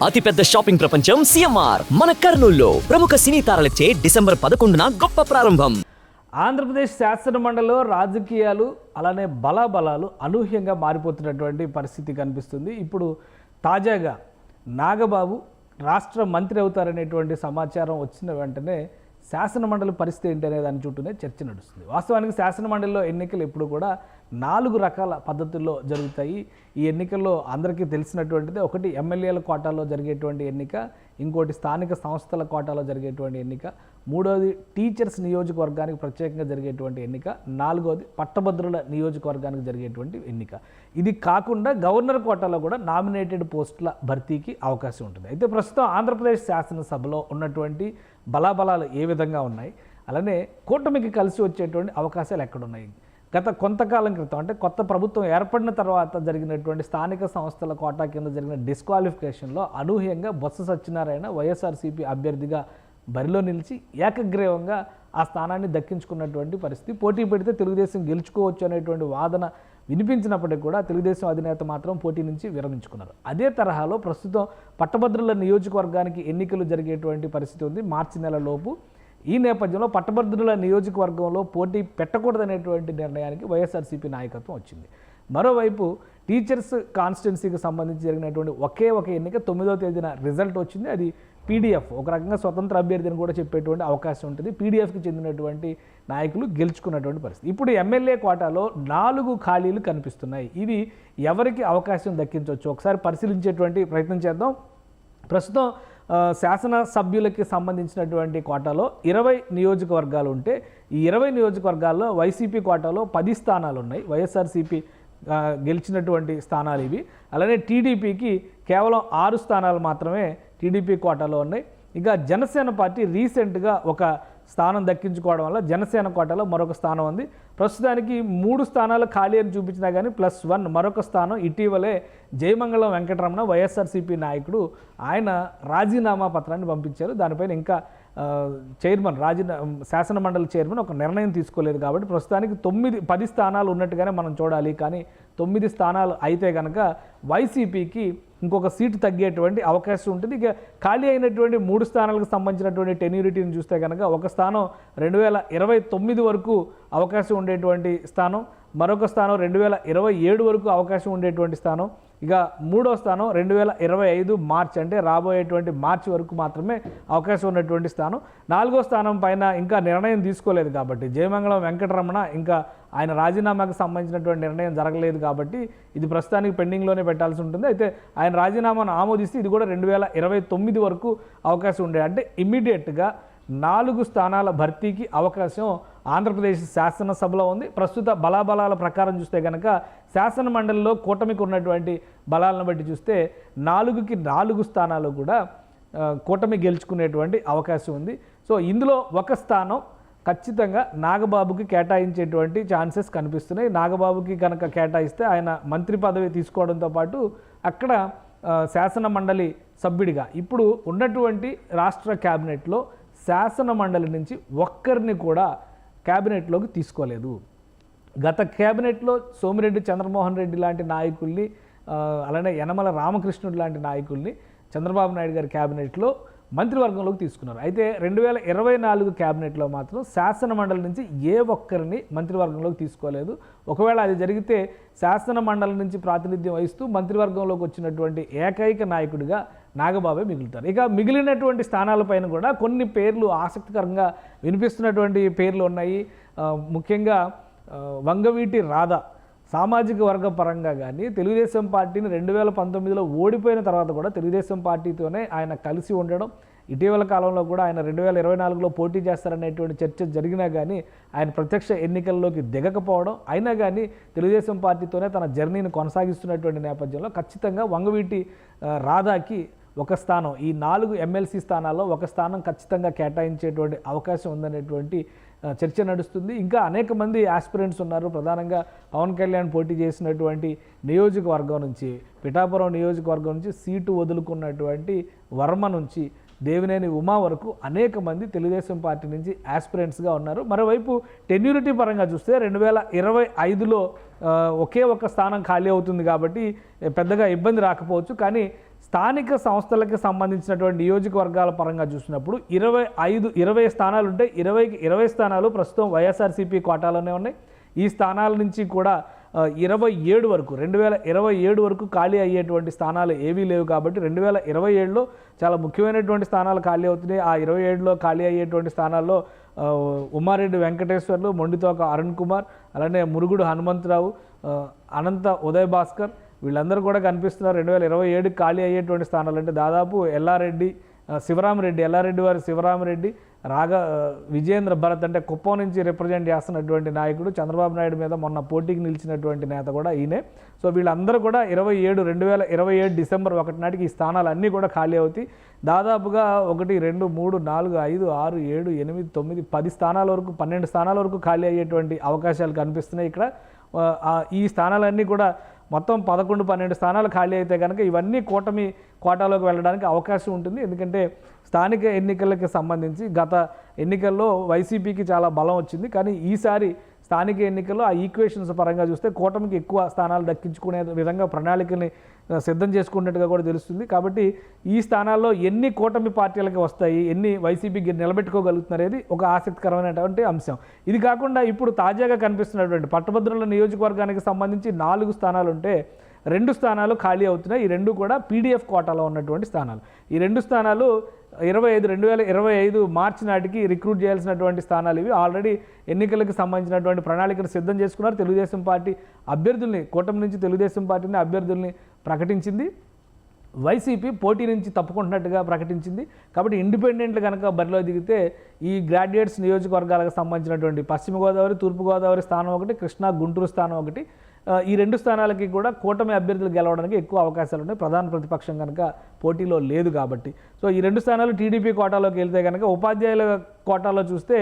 అతిపెద్ద షాపింగ్ ప్రపంచం సిఎంఆర్ మన కర్నూలులో ప్రముఖ సినీ తారలచే డిసెంబర్ 11న గొప్ప ప్రారంభం. ఆంధ్రప్రదేశ్ శాసనమండలిలో రాజకీయాలు అలానే బలాబలాలు అనూహ్యంగా మారిపోతున్నటువంటి పరిస్థితి కనిపిస్తుంది. ఇప్పుడు తాజాగా నాగబాబు రాష్ట్ర మంత్రి అవుతారనేటువంటి సమాచారం వచ్చిన వెంటనే శాసనమండలి పరిస్థితి ఏంటి అనే దాని చుట్టూనే చర్చ నడుస్తుంది. వాస్తవానికి శాసనమండలిలో ఎన్నికలు ఎప్పుడు కూడా 4 రకాల పద్ధతుల్లో జరుగుతాయి. ఈ ఎన్నికల్లో అందరికీ తెలిసినటువంటిది ఒకటి ఎమ్మెల్యేల కోటాలో జరిగేటువంటి ఎన్నిక, ఇంకోటి స్థానిక సంస్థల కోటాలో జరిగేటువంటి ఎన్నిక, మూడవది టీచర్స్ నియోజకవర్గానికి ప్రత్యేకంగా జరిగేటువంటి ఎన్నిక, నాలుగవది పట్టభద్రుల నియోజకవర్గానికి జరిగేటువంటి ఎన్నిక. ఇది కాకుండా గవర్నర్ కోటాలో కూడా నామినేటెడ్ పోస్టుల భర్తీకి అవకాశం ఉంటుంది. అయితే ప్రస్తుతం ఆంధ్రప్రదేశ్ శాసనసభలో ఉన్నటువంటి బలాబలాలు ఏ విధంగా ఉన్నాయి, అలానే కూటమికి కలిసి వచ్చేటువంటి అవకాశాలు ఎక్కడున్నాయి? గత కొంతకాలం క్రితం అంటే కొత్త ప్రభుత్వం ఏర్పడిన తర్వాత జరిగినటువంటి స్థానిక సంస్థల కోటా కింద జరిగిన డిస్క్వాలిఫికేషన్లో అనూహ్యంగా బొత్స సత్యనారాయణ వైఎస్ఆర్సీపీ అభ్యర్థిగా బరిలో నిలిచి ఏకగ్రీవంగా ఆ స్థానాన్ని దక్కించుకున్నటువంటి పరిస్థితి. పోటీ పెడితే తెలుగుదేశం గెలుచుకోవచ్చు అనేటువంటి వాదన వినిపించినప్పటికీ కూడా తెలుగుదేశం అధినేత మాత్రం పోటీ నుంచి విరమించుకున్నారు. అదే తరహాలో ప్రస్తుతం పట్టభద్రుల నియోజకవర్గానికి ఎన్నికలు జరిగేటువంటి పరిస్థితి ఉంది మార్చి నెలలోపు. ఈ నేపథ్యంలో పట్టభద్రుల నియోజకవర్గంలో పోటీ పెట్టకూడదనేటువంటి నిర్ణయానికి వైఎస్ఆర్సీపీ నాయకత్వం వచ్చింది. మరోవైపు టీచర్స్ కాన్స్టిట్యున్సీకి సంబంధించి జరిగినటువంటి ఒకే ఒక ఎన్నిక 9వ తేదీన రిజల్ట్ వచ్చింది. అది పీడీఎఫ్, ఒక రకంగా స్వతంత్ర అభ్యర్థిని కూడా చెప్పేటువంటి అవకాశం ఉంటుంది. పీడీఎఫ్కి చెందినటువంటి నాయకులు గెలుచుకున్నటువంటి పరిస్థితి. ఇప్పుడు ఎమ్మెల్యే కోటాలో 4 ఖాళీలు కనిపిస్తున్నాయి. ఇవి ఎవరికి అవకాశం దక్కించవచ్చు ఒకసారి పరిశీలించేటువంటి ప్రయత్నం చేద్దాం. ప్రస్తుతం శాసన సభ్యులకి సంబంధించినటువంటి కోటాలో 20 నియోజకవర్గాలు ఉంటే ఈ 20 నియోజకవర్గాల్లో వైసీపీ కోటాలో 10 స్థానాలు ఉన్నాయి. వైఎస్ఆర్సీపీ గెలిచినటువంటి స్థానాలు ఇవి. అలానే టీడీపీకి కేవలం 6 స్థానాలు మాత్రమే టీడీపీ కోటాలో ఉన్నాయి. ఇక జనసేన పార్టీ రీసెంట్గా ఒక స్థానం దక్కించుకోవడం వల్ల జనసేన కోటాలో మరొక స్థానం ఉంది. ప్రస్తుతానికి 3 స్థానాలు ఖాళీ అని చూపించినా కానీ +1 మరొక స్థానం ఇటీవలే జయమంగళం వెంకటరమణ వైఎస్ఆర్సీపీ నాయకుడు ఆయన రాజీనామా పత్రాన్ని పంపించారు. దానిపైన ఇంకా చైర్మన్ శాసనమండలి చైర్మన్ ఒక నిర్ణయం తీసుకోలేదు. కాబట్టి ప్రస్తుతానికి 10 స్థానాలు ఉన్నట్టుగానే మనం చూడాలి. కానీ 9 స్థానాలు అయితే కనుక వైసీపీకి ఇంకొక సీటు తగ్గేటువంటి అవకాశం ఉంటుంది. ఇక ఖాళీ అయినటువంటి 3 స్థానాలకు సంబంధించినటువంటి టెన్యూరిటీని చూస్తే కనుక ఒక స్థానం 2029 వరకు అవకాశం ఉండేటువంటి స్థానం, మరొక స్థానం 2027 వరకు అవకాశం ఉండేటువంటి స్థానం, ఇక 3వ స్థానం 2025 మార్చి అంటే రాబోయేటువంటి మార్చి వరకు మాత్రమే అవకాశం ఉన్నటువంటి స్థానం. 4వ స్థానం పైన ఇంకా నిర్ణయం తీసుకోలేదు కాబట్టి జయమంగళం వెంకటరమణ ఇంకా ఆయన రాజీనామాకు సంబంధించినటువంటి నిర్ణయం జరగలేదు కాబట్టి ఇది ప్రస్తుతానికి పెండింగ్లోనే పెట్టాల్సి ఉంటుంది. అయితే ఆయన రాజీనామాను ఆమోదిస్తే ఇది కూడా 2029 వరకు అవకాశం ఉండే అంటే ఇమ్మీడియట్గా 4 స్థానాల భర్తీకి అవకాశం ఆంధ్రప్రదేశ్ శాసనసభలో ఉంది. ప్రస్తుత బలాబలాల ప్రకారం చూస్తే కనుక శాసన మండలిలో కూటమికి ఉన్నటువంటి బలాలను బట్టి చూస్తే 4కి 4 స్థానాలు కూడా కూటమి గెలుచుకునేటువంటి అవకాశం ఉంది. సో ఇందులో ఒక స్థానం ఖచ్చితంగా నాగబాబుకి కేటాయించేటువంటి ఛాన్సెస్ కనిపిస్తున్నాయి. నాగబాబుకి కనుక కేటాయిస్తే ఆయన మంత్రి పదవి తీసుకోవడంతో పాటు అక్కడ శాసన మండలి సభ్యుడిగా ఇప్పుడు ఉన్నటువంటి రాష్ట్ర క్యాబినెట్లో శాసన మండలి నుంచి ఒక్కరిని కూడా క్యాబినెట్లోకి తీసుకోలేదు. గత క్యాబినెట్లో సోమిరెడ్డి చంద్రమోహన్ రెడ్డి లాంటి నాయకుల్ని అలానే యనమల రామకృష్ణుడు లాంటి నాయకుల్ని చంద్రబాబు నాయుడు గారి క్యాబినెట్లో మంత్రివర్గంలోకి తీసుకున్నారు. అయితే 2024 క్యాబినెట్లో మాత్రం శాసన మండలి నుంచి ఏ ఒక్కరిని మంత్రివర్గంలోకి తీసుకోలేదు. ఒకవేళ అది జరిగితే శాసన మండలి నుంచి ప్రాతినిధ్యం వహిస్తూ మంత్రివర్గంలోకి వచ్చినటువంటి ఏకైక నాయకుడిగా నాగబాబే మిగులుతారు. ఇక మిగిలినటువంటి స్థానాలపైన కూడా కొన్ని పేర్లు ఆసక్తికరంగా వినిపిస్తున్నటువంటి పేర్లు ఉన్నాయి. ముఖ్యంగా వంగవీటి రాధ సామాజిక వర్గ పరంగా కానీ తెలుగుదేశం పార్టీని 2019లో ఓడిపోయిన తర్వాత కూడా తెలుగుదేశం పార్టీతోనే ఆయన కలిసి ఉండడం, ఇటీవల కాలంలో కూడా ఆయన 2024లో పోటీ చేస్తారనేటువంటి చర్చ జరిగినా కానీ ఆయన ప్రత్యక్ష ఎన్నికల్లోకి దిగకపోవడం, అయినా కానీ తెలుగుదేశం పార్టీతోనే తన జర్నీని కొనసాగిస్తున్నటువంటి నేపథ్యంలో ఖచ్చితంగా వంగవీటి రాధాకి ఒక స్థానం, ఈ 4 ఎమ్మెల్సీ స్థానాల్లో ఒక స్థానం ఖచ్చితంగా కేటాయించేటువంటి అవకాశం ఉందనేటువంటి చర్చ నడుస్తుంది. ఇంకా అనేక మంది ఆస్పిరెంట్స్ ఉన్నారు. ప్రధానంగా పవన్ కళ్యాణ్ పోటీ చేసినటువంటి నియోజకవర్గం నుంచి, పిఠాపురం నియోజకవర్గం నుంచి సీటు వదులుకున్నటువంటి వర్మ నుంచి దేవినేని ఉమా వరకు అనేక మంది తెలుగుదేశం పార్టీ నుంచి ఆస్పిరెంట్స్గా ఉన్నారు. మరోవైపు టెన్యూరిటీ పరంగా చూస్తే 2025లో ఒకే ఒక స్థానం ఖాళీ అవుతుంది కాబట్టి పెద్దగా ఇబ్బంది రాకపోవచ్చు. కానీ స్థానిక సంస్థలకు సంబంధించినటువంటి నియోజకవర్గాల పరంగా చూసినప్పుడు 20 స్థానాలు ఉంటే 20 స్థానాలు ప్రస్తుతం వైఎస్ఆర్సీపీ కోటాలోనే ఉన్నాయి. ఈ స్థానాల నుంచి కూడా 27 వరకు 2027 వరకు ఖాళీ అయ్యేటువంటి స్థానాలు ఏవీ లేవు. కాబట్టి 2027లో చాలా ముఖ్యమైనటువంటి స్థానాలు ఖాళీ అవుతున్నాయి. ఆ 27లో ఖాళీ అయ్యేటువంటి స్థానాల్లో ఉమ్మారెడ్డి వెంకటేశ్వర్లు, మొండితోక అరుణ్ కుమార్, అలానే మురుగుడు హనుమంతరావు, అనంత ఉదయ్ భాస్కర్ వీళ్ళందరూ కూడా కనిపిస్తున్నారు. 2027కి ఖాళీ అయ్యేటువంటి స్థానాలు అంటే దాదాపు ఎల్లారెడ్డి వారి శివరామరెడ్డి, విజయేంద్ర భరత్ అంటే కుప్పం నుంచి రిప్రజెంట్ చేస్తున్నటువంటి నాయకుడు, చంద్రబాబు నాయుడు మీద మొన్న పోటీకి నిలిచినటువంటి నేత కూడా ఈయనే. సో వీళ్ళందరూ కూడా 2027 డిసెంబర్ 1 నాటికి ఈ స్థానాలు అన్నీ కూడా ఖాళీ అవుతాయి. దాదాపుగా 1, 2, 3, 4, 5, 6, 7, 8, 9, 10 స్థానాల వరకు 12 స్థానాల వరకు ఖాళీ అయ్యేటువంటి అవకాశాలు కనిపిస్తున్నాయి ఇక్కడ. ఈ స్థానాలన్నీ కూడా మొత్తం 11, 12 స్థానాలు ఖాళీ అయితే కనుక ఇవన్నీ కూటమి కోటాలోకి వెళ్ళడానికి అవకాశం ఉంటుంది. ఎందుకంటే స్థానిక ఎన్నికలకి సంబంధించి గత ఎన్నికల్లో వైసీపీకి చాలా బలం వచ్చింది. కానీ ఈసారి స్థానిక ఎన్నికల్లో ఆ ఈక్వేషన్స్ పరంగా చూస్తే కూటమికి ఎక్కువ స్థానాలు దక్కించుకునే విధంగా ప్రణాళికని సిద్ధం చేసుకున్నట్టుగా కూడా తెలుస్తుంది. కాబట్టి ఈ స్థానాల్లో ఎన్ని కూటమి పార్టీలకి వస్తాయి, ఎన్ని వైసీపీకి నిలబెట్టుకోగలుగుతున్నది ఒక ఆసక్తికరమైనటువంటి అంశం. ఇది కాకుండా ఇప్పుడు తాజాగా కనిపిస్తున్నటువంటి పట్టభద్రుల నియోజకవర్గానికి సంబంధించి 4 స్థానాలు ఉంటే 2 స్థానాలు ఖాళీ అవుతున్నాయి. ఈ 2 కూడా పీడీఎఫ్ కోటాలో ఉన్నటువంటి స్థానాలు. ఈ 2 స్థానాలు 2025 మార్చి నాటికి రిక్రూట్ చేయాల్సినటువంటి స్థానాలు ఇవి. ఆల్రెడీ ఎన్నికలకు సంబంధించినటువంటి ప్రణాళికను సిద్ధం చేసుకున్నారు. తెలుగుదేశం పార్టీ అభ్యర్థుల్ని, కూటమి నుంచి తెలుగుదేశం పార్టీని అభ్యర్థుల్ని ప్రకటించింది. వైసీపీ పోటీ నుంచి తప్పుకుంటున్నట్టుగా ప్రకటించింది. కాబట్టి ఇండిపెండెంట్లు కనుక బరిలో దిగితే ఈ గ్రాడ్యుయేట్స్ నియోజకవర్గాలకు సంబంధించినటువంటి పశ్చిమ గోదావరి, తూర్పు గోదావరి స్థానం ఒకటి, కృష్ణా గుంటూరు స్థానం ఒకటి, ఈ 2 స్థానాలకి కూడా కూటమి అభ్యర్థులు గెలవడానికి ఎక్కువ అవకాశాలు ఉన్నాయి. ప్రధాన ప్రతిపక్షం కనుక పోటీలో లేదు కాబట్టి. సో ఈ 2 స్థానాలు టీడీపీ కోటాలోకి వెళ్తే కనుక ఉపాధ్యాయుల కోటాలో చూస్తే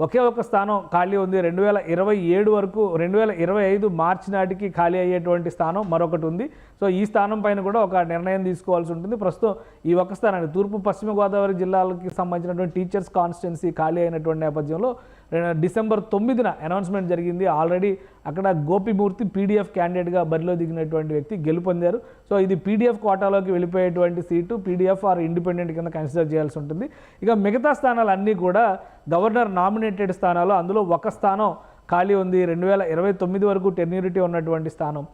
ఒకే ఒక స్థానం ఖాళీ ఉంది. 2027 వరకు 2025 మార్చి నాటికి ఖాళీ అయ్యేటువంటి స్థానం మరొకటి ఉంది. సో ఈ స్థానం పైన కూడా ఒక నిర్ణయం తీసుకోవాల్సి ఉంటుంది. ప్రస్తుతం ఈ ఒక్క స్థానాన్ని తూర్పు పశ్చిమ గోదావరి జిల్లాలకి సంబంధించినటువంటి టీచర్స్ కాన్స్టిట్యున్సీ ఖాళీ అయినటువంటి నేపథ్యంలో డిసెంబర్ 9న అనౌన్స్మెంట్ జరిగింది. ఆల్రెడీ అక్కడ గోపిమూర్తి పీడీఎఫ్ క్యాండిడేట్గా బరిలో దిగినటువంటి వ్యక్తి గెలుపొందారు. సో ఇది పీడీఎఫ్ కోటాలోకి వెళ్ళిపోయేటువంటి సీటు పీడీఎఫ్ ఆర్ ఇండిపెండెంట్ కింద కన్సిడర్ చేయాల్సి ఉంటుంది. ఇక మిగతా స్థానాలు అన్నీ కూడా గవర్నర్ నామినేటెడ్ స్థానాలు. అందులో ఒక స్థానం ఖాళీ ఉంది. 2029 వరకు టెన్యూరిటీ ఉన్నటువంటి స్థానం.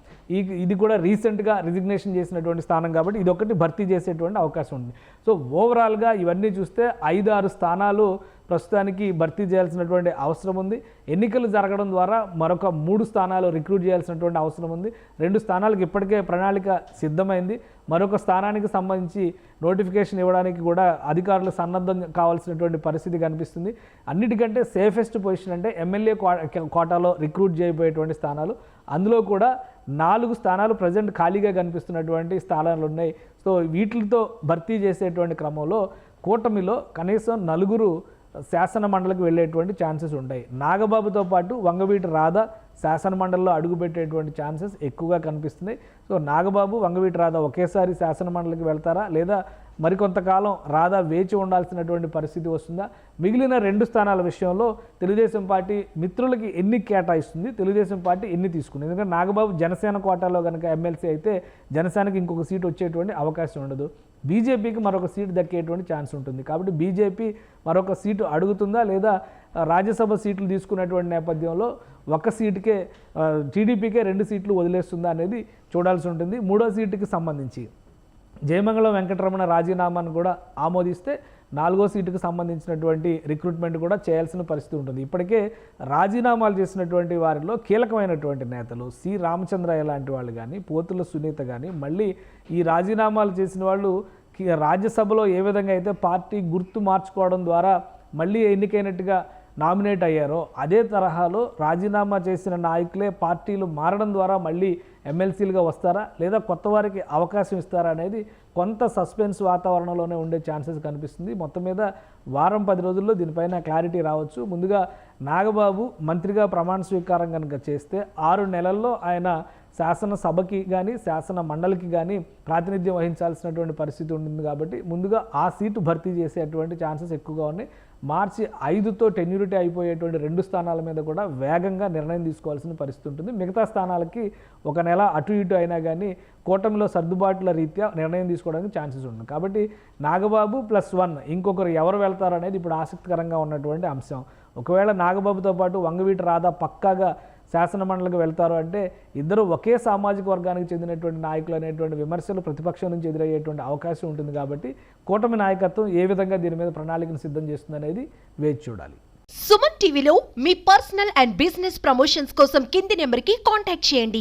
ఇది కూడా రీసెంట్గా రిజిగ్నేషన్ చేసినటువంటి స్థానం కాబట్టి ఇదొకటి భర్తీ చేసేటువంటి అవకాశం ఉంది. సో ఓవరాల్గా ఇవన్నీ చూస్తే 5-6 స్థానాలు ప్రస్తుతానికి భర్తీ చేయాల్సినటువంటి అవసరం ఉంది. ఎన్నికలు జరగడం ద్వారా మరొక 3 స్థానాలు రిక్రూట్ చేయాల్సినటువంటి అవసరం ఉంది. 2 స్థానాలకు ఇప్పటికే ప్రణాళిక సిద్ధమైంది. మరొక స్థానానికి సంబంధించి నోటిఫికేషన్ ఇవ్వడానికి కూడా అధికారులు సన్నద్ధం కావాల్సినటువంటి పరిస్థితి కనిపిస్తుంది. అన్నిటికంటే సేఫెస్ట్ పొజిషన్ అంటే ఎమ్మెల్యే కోటాలో రిక్రూట్ చేయబోయేటువంటి స్థానాలు. అందులో కూడా 4 స్థానాలు ప్రజెంట్ ఖాళీగా కనిపిస్తున్నటువంటి స్థానాలు ఉన్నాయి. సో వీటితో భర్తీ చేసేటువంటి క్రమంలో కూటమిలో కనీసం 4 శాసన మండలికి వెళ్ళేటువంటి ఛాన్సెస్ ఉంటాయి. నాగబాబుతో పాటు వంగవీటి రాధ శాసన మండలిలో అడుగుపెట్టేటువంటి ఛాన్సెస్ ఎక్కువగా కనిపిస్తున్నాయి. సో నాగబాబు, వంగవీటి రాధ ఒకేసారి శాసన మండలికి వెళ్తారా, లేదా మరికొంతకాలం రాధా వేచి ఉండాల్సినటువంటి పరిస్థితి వస్తుందా? మిగిలిన 2 స్థానాల విషయంలో తెలుగుదేశం పార్టీ మిత్రులకి ఎన్ని కేటాయిస్తుంది, తెలుగుదేశం పార్టీ ఎన్ని తీసుకుంది? ఎందుకంటే నాగబాబు జనసేన కోటాలో కనుక ఎమ్మెల్సీ అయితే జనసేనకి ఇంకొక సీట్ వచ్చేటువంటి అవకాశం ఉండదు. బీజేపీకి మరొక సీటు దక్కేటువంటి ఛాన్స్ ఉంటుంది. కాబట్టి బీజేపీ మరొక సీటు అడుగుతుందా, లేదా రాజ్యసభ సీట్లు తీసుకున్నటువంటి నేపథ్యంలో ఒక సీటుకే టీడీపీకే 2 సీట్లు వదిలేస్తుందా అనేది చూడాల్సి ఉంటుంది. 3వ సీటుకి సంబంధించి జయమంగళం వెంకటరమణ రాజీనామాను కూడా ఆమోదిస్తే 4వ సీటుకు సంబంధించినటువంటి రిక్రూట్మెంట్ కూడా చేయాల్సిన పరిస్థితి ఉంటుంది. ఇప్పటికే రాజీనామాలు చేసినటువంటి వారిలో కీలకమైనటువంటి నేతలు సి రామచంద్రయ్య లాంటి వాళ్ళు కానీ, పోతుల సునీత కానీ, మళ్ళీ ఈ రాజీనామాలు చేసిన వాళ్ళు రాజ్యసభలో ఏ విధంగా అయితే పార్టీ గుర్తు మార్చుకోవడం ద్వారా మళ్ళీ ఎన్నికైనట్టుగా నామినేట్ అయ్యారో అదే తరహాలో రాజీనామా చేసిన నాయకులే పార్టీలు మారడం ద్వారా మళ్ళీ ఎమ్మెల్సీలుగా వస్తారా, లేదా కొత్త వారికి అవకాశం ఇస్తారా అనేది కొంత సస్పెన్స్ వాతావరణంలోనే ఉండే ఛాన్సెస్ కనిపిస్తుంది. మొత్తం మీద వారం 10 రోజుల్లో దీనిపైన క్లారిటీ రావచ్చు. ముందుగా నాగబాబు మంత్రిగా ప్రమాణ స్వీకారం కనుక చేస్తే 6 నెలల్లో ఆయన శాసనసభకి కానీ శాసన మండలికి కానీ ప్రాతినిధ్యం వహించాల్సినటువంటి పరిస్థితి ఉంటుంది కాబట్టి ముందుగా ఆ సీటు భర్తీ చేసేటువంటి ఛాన్సెస్ ఎక్కువగా ఉన్నాయి. మార్చి 5తో టెన్యూరిటీ అయిపోయేటువంటి 2 స్థానాల మీద కూడా వేగంగా నిర్ణయం తీసుకోవాల్సిన పరిస్థితి ఉంటుంది. మిగతా స్థానాలకి ఒక నెల అటు ఇటు అయినా కానీ కూటమిలో సర్దుబాట్ల రీత్యా నిర్ణయం తీసుకోవడానికి ఛాన్సెస్ ఉంటుంది. కాబట్టి నాగబాబు +1 ఇంకొకరు ఎవరు వెళ్తారు అనేది ఇప్పుడు ఆసక్తికరంగా ఉన్నటువంటి అంశం. ఒకవేళ నాగబాబుతో పాటు వంగవీటి రాధా పక్కాగా శాసన మండలికి వెళ్తారు అంటే ఇద్దరు ఒకే సామాజిక వర్గానికి చెందినటువంటి నాయకులు అనేటువంటి విమర్శలు ప్రతిపక్షం నుంచి ఎదురయ్యేటువంటి అవకాశం ఉంటుంది. కాబట్టి కూటమి నాయకత్వం ఏ విధంగా దీని మీద ప్రణాళికను సిద్ధం చేస్తుంది అనేది వేచి చూడాలి. సుమన్ టీవీలో మీ పర్సనల్ అండ్ బిజినెస్ ప్రమోషన్స్ కోసం కింది నెంబర్కి కాంటాక్ట్ చేయండి.